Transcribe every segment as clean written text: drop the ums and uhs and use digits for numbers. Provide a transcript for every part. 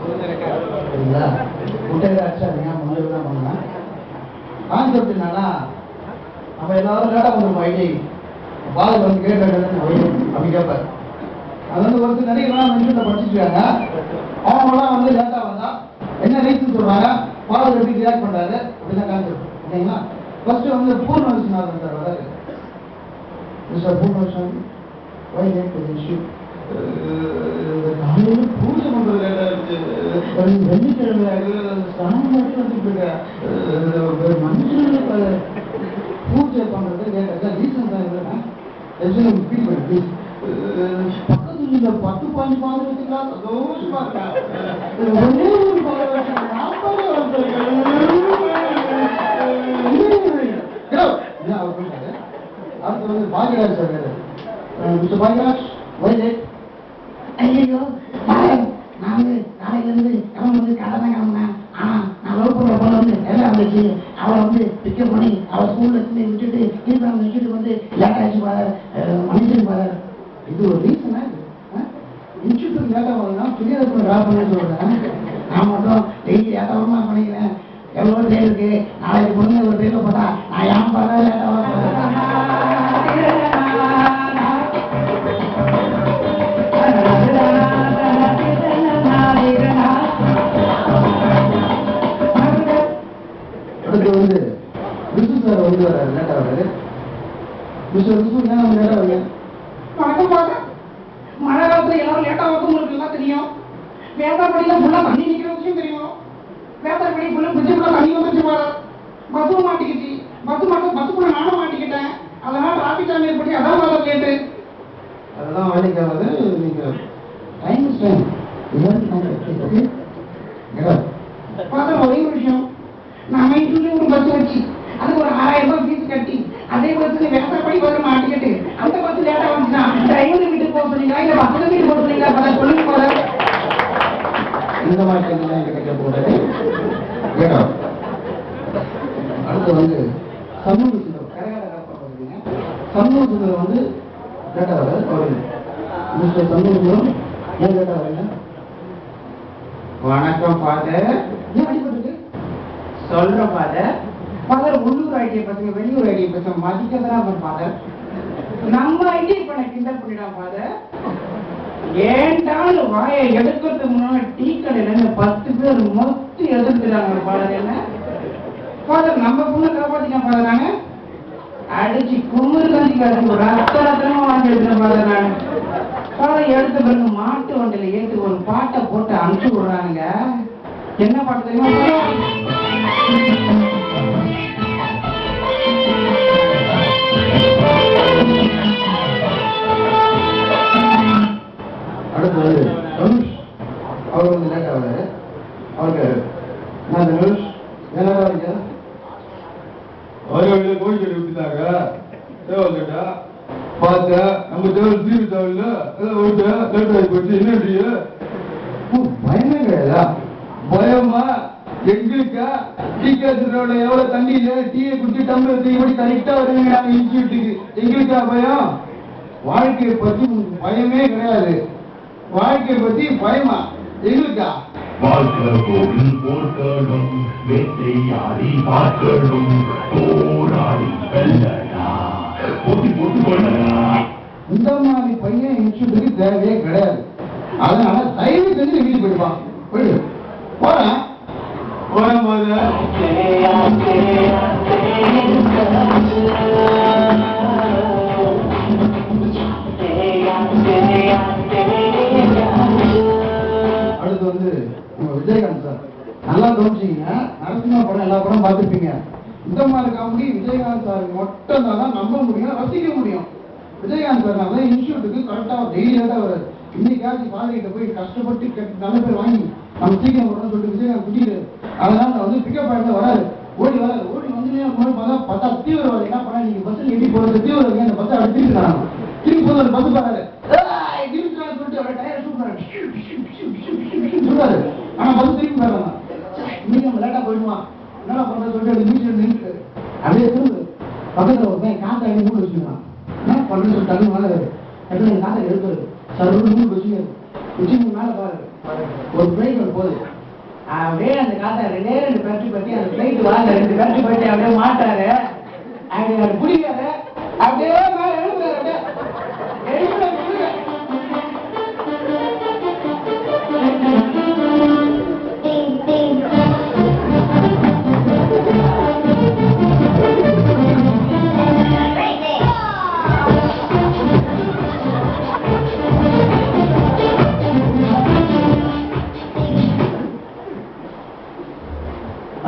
சரிங்களா? முட்டையில அடிச்சாருங்க முன்னாடி தான் பண்ணேன். கான்செப்ட் என்னன்னா, நம்ம எல்லாரும் லேட்டாக வந்துருப்போம் ஐடி பால் வந்து கேட்டு அப்படி கேட்பார். அது வந்து ஒரு நடிகர்லாம் நிமிஷத்தை படிச்சுருக்காங்க. அவங்களாம் வந்து லேட்டாக வந்தா என்ன ரீசன் சொல்றாங்க, பால் எப்படி ரியாக்ட் பண்றாரு அப்படின்னா கான்செப்ட் இல்லைங்களா? ஃபர்ஸ்ட் வந்து பூர்ண விஸ்வநாதன் சார் வராரு. மிஸ்டர் பூர்ண விஸ்வநாதன் வை லேட் டு தி ஷூட்? காலையில் பூஜை பண்றது லேட்டா இருக்கு, வெள்ளிக்கிழமை ஸ்நானம் மட்டும் வந்து மனுஷனுக்கு பூஜை பண்றது லேட்டா ரீசன் தான் இல்லைன்னா ஃபீல் பண்ணி ப்ளீஸ். பக்கத்துல இந்த 10-15 பாதத்துக்கா சந்தோஷமா இருக்கா, ஒரே ஒரு பாதம் அவர் போயிட்டாரு. அடுத்து வந்து பாக்யராஜ் சார் வேறு. மிஸ்டர் பாக்யராஜ் வை லேட்? ஐயோ நான் நாளையிலேருந்து கிளம்புறது கடை தான் கிளம்புனேன். ஆனால் நான் லவ் பண்ணுற பொண்ணு வந்து எல்லாம் வந்துச்சு. அவளை வந்து பிக்கப் பண்ணி அவள் ஸ்கூலில் இருந்து விட்டுட்டு திரும்ப விட்டுட்டு வந்து லேட் ஆகிடுச்சு பாரு, மனுஷன் பாரு. இது ஒரு ரீசனா? இன்ஸ்டியூட் லேட்டாக வரலாம் புரியாத பொண்ணு ட்ரா பண்ண சொல்கிறேன். நான் மட்டும் டெய்லி ஏற்றவரமாக பண்ணிக்கிறேன். எவ்வளோ ட்ரெயின் இருக்கு, நாளைக்கு பொண்ணு ஒரு ட்ரெயினில் போட்டா நான் ஏன் பாரு லேட்டாக வரேன். அடுத்து வந்து விசு சார் வந்து வர்றாரு, லேட்டாக வர்றாரு. மிஸ்டர் விசு ஏன் நம்ம லேட்டாக வரீங்க? வணக்கம் பாருங்க. மழை காலத்துல எல்லாரும் லேட்டாக வந்து உங்களுக்கு எல்லாம் தெரியும். வேதாப்படியில் ஃபுல்லாக தண்ணி நிற்கிற விஷயம் தெரியும். வேதாப்படி ஃபுல்லாக பிரிட்ஜுக்குள்ள தண்ணி வந்துச்சு பாரு. பஸ்ஸும் மாட்டிக்கிச்சு. பஸ்ஸுக்குள்ள நானும் மாட்டிக்கிட்டேன். அதனால் டிராஃபிக் ஜாம் ஏற்பட்டு அதான் வர லேட்டு. அதெல்லாம் வேலைக்காவது நீங்கள் டைம் டைம் பார்த்தா ஒரே ஒரு விஷயம், நான் மைசூரில் ஒரு பஸ் வச்சு அதுக்கு ஒரு 6000 ரூபாய் ஃபீஸ் கட்டி அதே பஸ்ஸுக்கு வேதாப்படி வந்து மாட்டிக்கிட்டு அந்த பஸ் லேட்டாக வந்துச்சுன்னா டிரைவர் வீட்டுக்கு போக சொன்னீங்களா இல்லை பசங்க வீட்டுக்கு போக சொன்னீங்களா? அப்போ சொல்லுங்க போல. இந்த மாதிரி எல்லாம் என்கிட்ட போட்டாரு. கேட்டா அடுத்து வந்து சமூக சுந்தரம் கரகாட்ட காப்பாங்க. சமூக சுந்தரம் வந்து கேட்டா வர மிஸ்டர் சமூக சுந்தரம் ஏன் கேட்டா வரீங்க? வணக்கம் ஃபாதர். ஏன் அடிபட்டுருக்கு? சொல்றேன் ஃபாதர். ஃபாதர் உள்ளூர் ஐடியை பசங்க வெளியூர் ஐடியை பசங்க மதிக்கதான் ஃபாதர். நம்ம ஐடியை பண்ண கிண்டல் பண்ணிடான் ஃபாதர். ஏன்டாலும் வாயை எடுக்கிறதுக்கு முன்னாடி டீ கடையில 10 பேர் மொத்தி எதிர்த்துறாங்க ஃபாதர். என்ன ஃபாதர் நம்ம பொண்ணை காப்பாத்திட்டேன் ஃபாதர். நானு அடிச்சு குமுறு கஞ்சிக்காரு ரத்தமா வாங்கி எடுத்துறேன் ஃபாதர். நான் ஃபாதர் எடுத்த பிறகு மாட்டு வண்டியில ஏற்றி ஒரு பாட்டை போட்டு அனுப்பிச்சு விடுறானுங்க. என்ன பாட்டு தெரியுமா? அடுத்து வந்து தனுஷ் அவர் வந்து லேட்டாக வர்றாரு. அவருக்கு நான் தனுஷ் ஏன் லேட்டாக வரீங்க? அவர்களே கோயில் கட்டி விட்டுட்டாங்க. தேவல் கேட்டா பார்த்தா நம்ம தேவல் தீர்வு தேவையில்ல விட்டு லேட் ஆகி போச்சு. என்னடிய பயமே கிடையாதா? பயமா எங்களுக்கா? டீ காசுறோட எவ்வளவு தண்ணியில டீயை குடிச்சு டம்ளர் தீபடி கரெக்டா வருவீங்க நாங்க இன்ஸ்டியூட்டுக்கு. எங்களுக்கா பயம்? வாழ்க்கையை பத்தி உங்களுக்கு பயமே கிடையாது. வாழ்க்கையை பத்தி பயமா எங்களுக்கா? வாழ்க்கோவில் போர்களும் வேட்டையாடி பார்க்கணும் போராடி வெல்லடா போட்டி போட்டு கொள்ளடா. இந்த மாதிரி பையன் இன்ஸ்டியூட்டுக்கு தேவையே கிடையாது. அதனால தயவு செஞ்சு வீட்டுக்கு போயிடுவான். போயிடு போறேன் போறேன் போத அடுத்து வந்து விஜயகாந்த் சார். நல்லா கவனிச்சிங்க. நரசிம்மா படம் எல்லா படம் பார்த்துருப்பீங்க. இந்த மாதிரி காமெடி விஜயகாந்த் சார் மட்டும் தான் நம்ப முடியும், ரசிக்க முடியும். விஜயகாந்த் சார் தான் இன்ஸ்டியூட்டுக்கு கரெக்டாக டெய்லி லேட்டாக வராது. இன்னைக்காச்சும் பாதிக்கிட்ட போய் கஷ்டப்பட்டு நல்ல பேர் வாங்கி நம்ம சீக்கிரம் வரணும்னு சொல்லிட்டு விஜயகாந்த் குட்டிட்டு அதனால வந்து பிக்கப் பாயிண்ட் வராது. ஓடி வந்து பார்த்தா தீவிரவாதி என்ன பண்ணா, நீங்க பஸ் எப்படி போறது தீவிரவாதி அந்த பஸ் அப்படி திருப்பிக்கிறாங்க. திருப்பி போது அந்த பஸ் பாரு சொல்லிட்டு அவரை டயரை சூப்பராங்க சொல்றாரு. ஆனா பஸ் திருப்பி பாருங்க. இன்னைக்கு நம்ம லேட்டா போயிடுவான் என்ன பண்றது சொல்லிட்டு அந்த மியூசியம் நின்று அப்படியே திரும்ப பக்கத்துல ஒரு காசை மூணு வச்சுக்கலாம். என்ன பண்றேன்னு சொல்லிட்டு மேல காசை எடுக்கிறது சார் மூணு வச்சுக்காரு. வச்சு மேல பாரு ஒரு பிளைட் ஒன்று போகுது. அப்படியே அந்த காசை ரெண்டு பட்டி அந்த பிளைட் வாங்க 2 பட்டி அப்படியே மாட்டாரு. அப்படியே அது பிடிக்காரு. அப்படியே மேல எழுதுறாரு. அப்படியே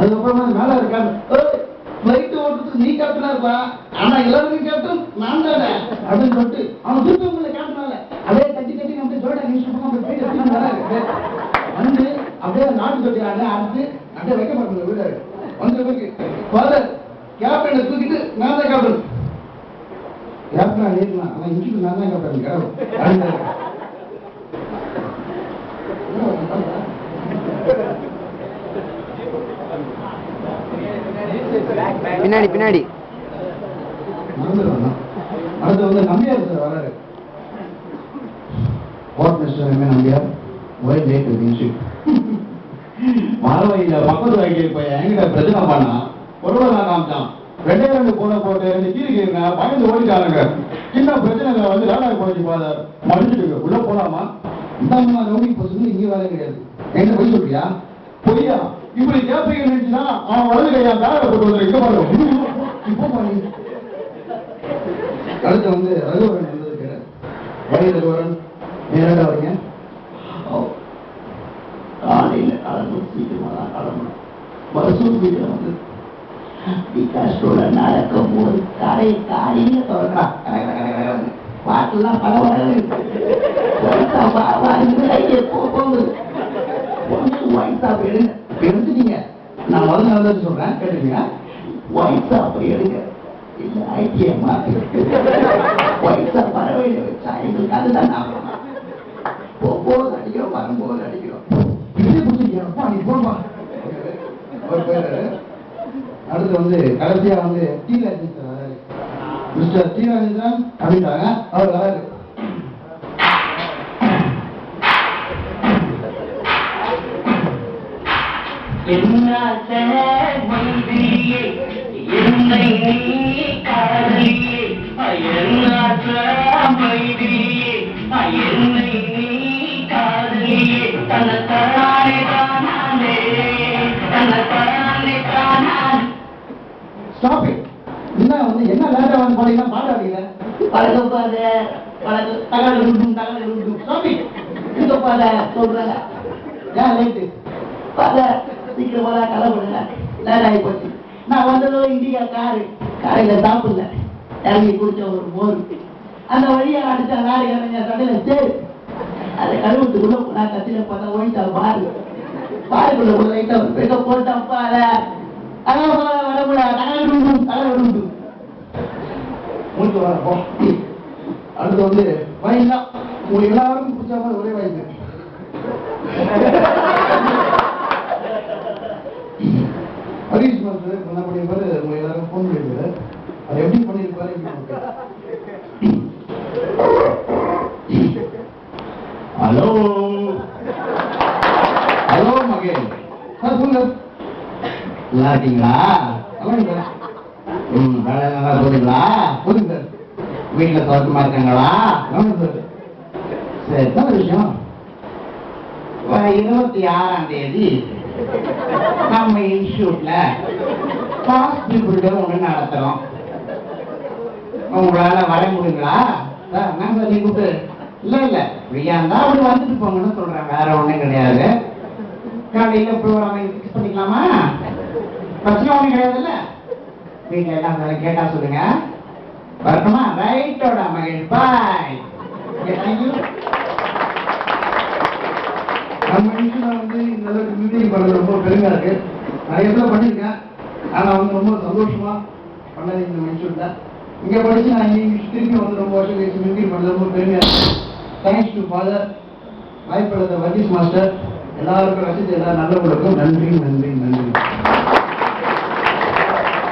அதுக்கப்புறமா மேல இருக்காரு, பிளைட் ஓட்டுறதுக்கு நீ கேப்டனா இருக்கலாம், ஆனா எல்லாருக்கும் கேப்டன் நான் தானே அப்படின்னு சொல்லிட்டு அவன் திருப்பி உங்களை கேப்டனால அப்படியே தட்டி நம்ம ஜோட நியூஸ் அப்படியே பிளைட் எடுத்து வராரு. வந்து அப்படியே நாட்டு தொட்டி அறுத்து அப்படியே வைக்க மாட்டேங்க வீடாரு வந்தவருக்கு ஃபாதர் கேப்டனை தூக்கிட்டு நான் தான் கேப்டன். கேப்டனா ஏற்கலாம், ஆனா இன்றைக்கு நான் தான் கேப்டன் கடவுள். பின்னாடி அடுத்து வந்து நம்பியார் சார் வராரு. What mister M Nambiar, why late இன்ஷிப் மாரவையில பக்கத்து வாய்க்கு போய் என்கிட்ட பிரச்சனை பண்ணா பொருளை தான் காமிச்சான். 2 போன போட்டு 2 கீரிங்க பயந்து ஓடிட்டானுங்க. சின்ன பிரச்சனை வந்து லேடாக போச்சு ஃபாதர், மன்னிச்சுட்டு உள்ள போலாமா? இந்த அம்மா ரவுடி பசங்க இங்கே வேலை கிடையாது. என்ன போய் சொல்றியா? பொய்யா? இப்படி கேப்பீங்க நினைச்சுன்னா அவன் வலது கையா பேரை போட்டு வந்து இங்க பாருங்க. இப்போ பாருங்க. அடுத்து வந்து ரகுவரன் வந்திருக்கிறார். வயது ரகுவரன் நேரடா வரீங்க. காலையில கலந்து சீக்கிரமா தான் கிளம்பணும். வருஷம் வீட்டில் வந்து கஷ்டோட நடக்கும் போது காலையில தொடர்றான். பாட்டுலாம் பரவாயில்ல எடுத்துட்டீங்க. நான் முதல்ல நடந்தது சொல்றேன், கேட்டுக்கீங்க. வயசா போய் எடுங்க, இல்ல ஐடியா மாத்தி வயசா பரவாயில்ல வச்சா எங்களுக்கு அதுதான் ஞாபகம். போகும்போது அடிக்கிறோம், வரும்போது அடிக்கிறோம். இப்படியே பிடிச்சிருக்கா நீ போன்பா அவர் போயிடாரு. அடுத்து வந்து கடைசியா வந்து டி ராஜேந்திரன் வராரு. மிஸ்டர் டி ராஜேந்திரன் அப்படின்றாங்க, அவர் வராரு. Stop it. என்ன வந்து என்ன லேட்டா வந்து பாத்தீங்கன்னா பாடாதீங்க. பழக்கம் பாரு பழக்கம் தகவல் ஸ்டாப் இட். இந்த பாத சொல்றாங்க ஏன் லேட்டு பாத சீக்கிரமா தான் கிளம்புங்க, லேட் ஆகி போச்சு. நான் வந்ததும் இண்டிகா காரையில சாப்பிடல, இறங்கி குடிச்ச ஒரு மோர் அந்த வழியை அடிச்சா காரை இறங்க கடையில சேரு அதை கழுவுட்டுக்குள்ள நான் கத்தில பார்த்தா ஓடிட்டா பாருக்குள்ள ஒரு லைட்டா ஒரு பெருக்க போட்டாப்பா வரமுல தலை மூச்சு வர போ. அடுத்து வந்து வயல் தான் உங்களுக்கு எல்லாருக்கும் பிடிச்ச மாதிரி ஒரே வயசு. ஹரீஷ் வந்து என்ன பண்ணியிருப்பாரு, உங்க எல்லாரும் போன் பண்ணியிருப்பாரு. அதை எப்படி பண்ணியிருப்பாரு? ஹலோ ஹலோ மகேஷ் சார் சொல்லுங்க. நல்லா இருக்கீங்களா? நல்லா வேலை நல்லா போறீங்களா? போதுங்க சார். வீட்டில் சௌகரியமா இருக்காங்களா? சரி, என்ன விஷயம்? 26ஆம் தேதி நம்ம இன்ஸ்டியூட்ல ஹாஸ்பிட்டல் ஒன்று நடத்துறோம். உங்களால வர முடியுங்களா? சார் நான் சொல்லி கூப்பிட்டு இல்ல ஃப்ரீயா இருந்தா அப்படி வந்துட்டு போங்கன்னு சொல்றேன், வேற ஒண்ணும் கிடையாது. காலையில ப்ரோக்ராம் ஃபிக்ஸ் பண்ணிக்கலாமா? பிரச்சனை ஒண்ணும் கிடையாதுல்ல. வீட்டுல எல்லாம் வேலை கேட்டா சொல்லுங்க. வரட்டுமா? ரைட்டோட மகேஷ், பாய். தேங்க்யூ. நம்ம இன்ஸ்டியூட்ல வந்து இந்த அளவுக்கு மீட்டிங் பண்றது ரொம்ப பெருமையா இருக்கு. நிறைய பேர் பண்ணியிருக்கேன், ஆனா அவங்க ரொம்ப சந்தோஷமா பண்ணது இந்த இன்ஸ்டியூட்ல. இங்க படிச்சு நான் திருப்பி வந்து ரொம்ப வருஷம் கழிச்சு மீட்டிங் பண்ணது ரொம்ப பெருமையா இருக்கு. தேங்க்ஸ் டு ஃபாதர், வாய்ப்பு வர்கீஸ் மாஸ்டர், எல்லாருக்கும் ரசித்து எல்லா நல்லவங்களுக்கும் நன்றி நன்றி நன்றி.